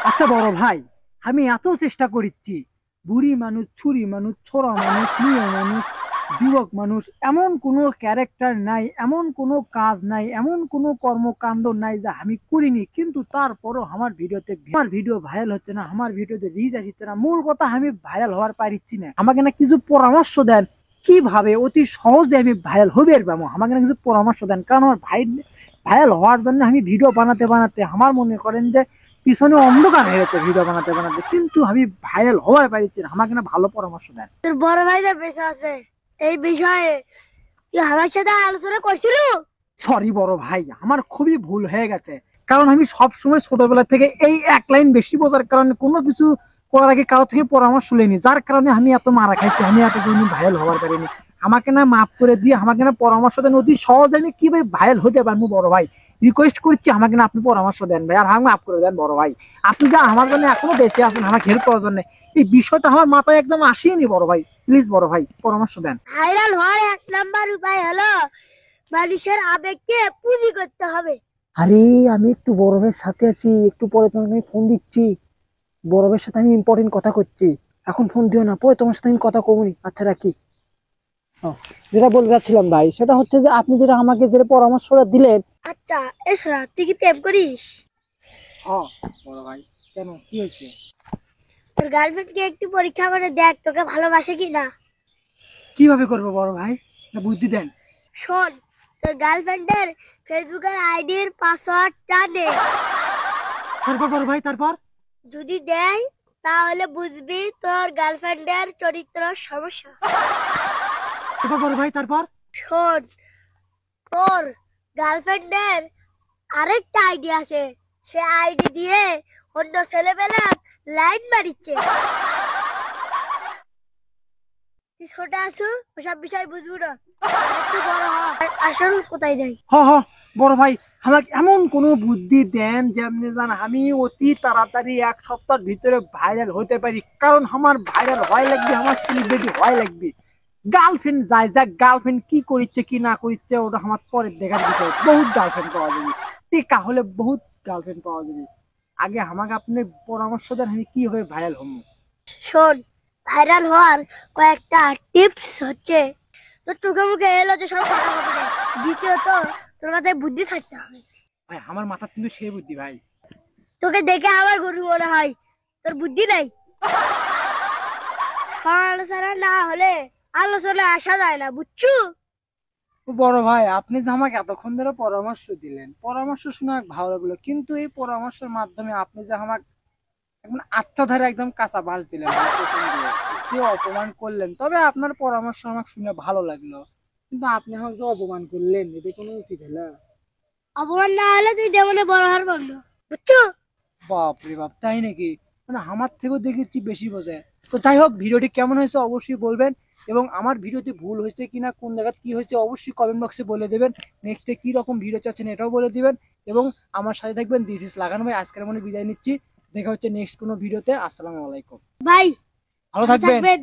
আচ্ছা বড় ভাই, আমি এত চেষ্টা করিচ্ছি, বুড়ি মানুষ, ছুরি মানুষ, ছোড়া মানুষ, মেয়ে মানুষ, যুবক মানুষ, এমন কোনো ক্যারেক্টার নাই, এমন কোনো কাজ নাই, এমন কোনো কর্মকাণ্ড নাই যা আমি করিনি, কিন্তু তারপরও আমার ভিডিওতে আমার ভিডিও ভাইরাল হচ্ছে না, আমার ভিডিওতে রিচ আসছে না। মূল কথা, আমি ভাইরাল হওয়ার পারিচ্ছি না। আমাকে না কিছু পরামর্শ দেন, কিভাবে অতি সহজে আমি ভাইরাল হবে পাবো। আমাকে না কিছু পরামর্শ দেন, কারণ আমার ভাইরাল হওয়ার জন্য আমি ভিডিও বানাতে বানাতে আমার মনে করেন যে পিছনে অন্ধকার হয়ে গেছে ভিডিও বানাতে বানাতে, কিন্তু আমি ভাইরাল হওয়ার পারছি না। আমাকে না ভালো পরামর্শ দেন। তোর বড় ভাই যে বেঁচে আছে এই বিষয়ে তুই আমার সাথে আলোচনা করছিল? সরি বড় ভাই, আমার খুবই ভুল হয়ে গেছে। কারণ আমি সব সময় ছোটবেলা থেকে এই এক লাইন বেশি বোঝার কারণে কোনো কিছু করার আগে কারো থেকে পরামর্শ লইনি, যার কারণে আমি এত মারা খাইছি, আমি এত জন্য ভাইরাল হওয়ার পারিনি। আমাকে না মাফ করে দিয়ে আমাকে না পরামর্শ দেন, অতি সহজে আমি কিভাবে ভাইরাল হতে পারবো বড় ভাই। রিকোয়েস্ট করছি, আমাকে না আপনি পরামর্শ দেন ভাই, আর আমাকে মাফ করে দেন বড় ভাই। আপনি যা আমার জন্য এখনো বেঁচে আছেন আমাকে হেল্প করার জন্য, এই বিষয়টা আমার মাথায় একদম আসেনি বড় ভাই। প্লিজ বড় ভাই, পরামর্শ দেন। ভাইরাল হওয়ার এক নাম্বার উপায় হলো মানুষের আবেগকে পুঁজি করতে হবে। আরে আমি একটু বড়বের সাথে আছি, একটু পরে তোমাকে আমি ফোন দিচ্ছি। বড়বের সাথে আমি ইম্পর্টেন্ট কথা করছি, এখন ফোন দিও না, পরে তোমার সাথে আমি কথা কমনি। আচ্ছা রাখি। যেটা বলতে চাচ্ছিলাম ভাই, সেটা হচ্ছে যে আপনি যেটা আমাকে যে পরামর্শটা দিলেন। আচ্ছা এছাড়া তুই কি প্রেম করিস? হ্যাঁ বড় ভাই, কেন কি হয়েছে? তোর গার্লফ্রেন্ডকে একটু পরীক্ষা করে দেখ তোকে ভালোবাসে কিনা। কিভাবে করবো বড় ভাই, না বুদ্ধি দেন। শোন, তোর গার্লফ্রেন্ডের ফেসবুকের আইডির পাসওয়ার্ডটা দে। তারপর বড় ভাই, তারপর? যদি দেয় তাহলে বুঝবি তোর গার্লফ্রেন্ডের চরিত্র সমস্যা। তারপর বড় ভাই, তারপর? শোন, তোর গার্লফ্রেন্ডের আরেকটা আইডি আছে, সে আইডি দিয়ে অন্য ছেলেবেলা লাইন মারিচ্ছে। তুই ছোট আছো, ওসব বিষয় বুঝবো না, একটু বড় হ। আসল কোথায় যাই? হ্যাঁ হ্যাঁ বড় ভাই, আমাকে এমন কোনো বুদ্ধি দেন যে আপনি জান আমি অতি তাড়াতাড়ি এক সপ্তাহের ভিতরে ভাইরাল হতে পারি। কারণ আমার ভাইরাল হয় লাগবে, আমার সেলিব্রিটি হয় লাগবে। গার্লফ্রেন্ড যায় যাক, গার্লফ্রেন্ড কি করিচ্ছে কি না করিচ্ছে ওটা আমার পরের দেখার বিষয়। বহুত গার্লফ্রেন্ড পাওয়া যাবে, টিকা হলে বহুত গার্লফ্রেন্ড পাওয়া যাবে। আগে আমাকে আপনি পরামর্শ দেন, আমি কিভাবে ভাইরাল হবো। শোন, ভাইরাল হওয়ার কয়েকটা টিপস হচ্ছে, তোর চোখে মুখে এলো যে সব কথা হবে না। দ্বিতীয়ত, তোর মাথায় বুদ্ধি থাকতে হবে। ভাই আমার মাথা কিন্তু সে বুদ্ধি ভাই। তোকে দেখে আমার গরু মনে হয়, তোর বুদ্ধি নাই। সমালোচনা না হলে আলোচনা আসা যায় না, বুঝছো? বড় ভাই, আপনি যে আমাকে এতক্ষণ ধরে পরামর্শ দিলেন, পরামর্শ শুনে অনেক ভালো লাগলো, কিন্তু এই পরামর্শের মাধ্যমে আপনি যে আমাকে একদম আচ্ছা ধারে একদম কাঁচা বাস দিলেন, আমার পেছন দিয়ে সে অপমান করলেন। তবে আপনার পরামর্শ আমাকে শুনে ভালো লাগলো, কিন্তু আপনি আমাকে যে অপমান করলেন, এটা কোনো উচিত হলো? অপমান না হলে তুই দেমনে বড় হার বললো, বুঝছো? বাপ রে বাপ, তাই নাকি? মানে আমার থেকেও দেখেছি বেশি বোঝে। তো যাই হোক, ভিডিওটি কেমন হয়েছে অবশ্যই বলবেন, এবং আমার ভিডিওতে ভুল হয়েছে কিনা, কোন জায়গায় কি হয়েছে অবশ্যই কমেন্ট বক্সে বলে দেবেন। নেক্সটে কি রকম ভিডিও চাচ্ছেন এটাও বলে দিবেন, এবং আমার সাথে থাকবেন। দিস ইজ লাগানো ভাই, আজকের মনে বিদায় নিচ্ছি। দেখা হচ্ছে নেক্সট কোনো ভিডিওতে। আসসালামু আলাইকুম ভাই ভালো থাকবেন।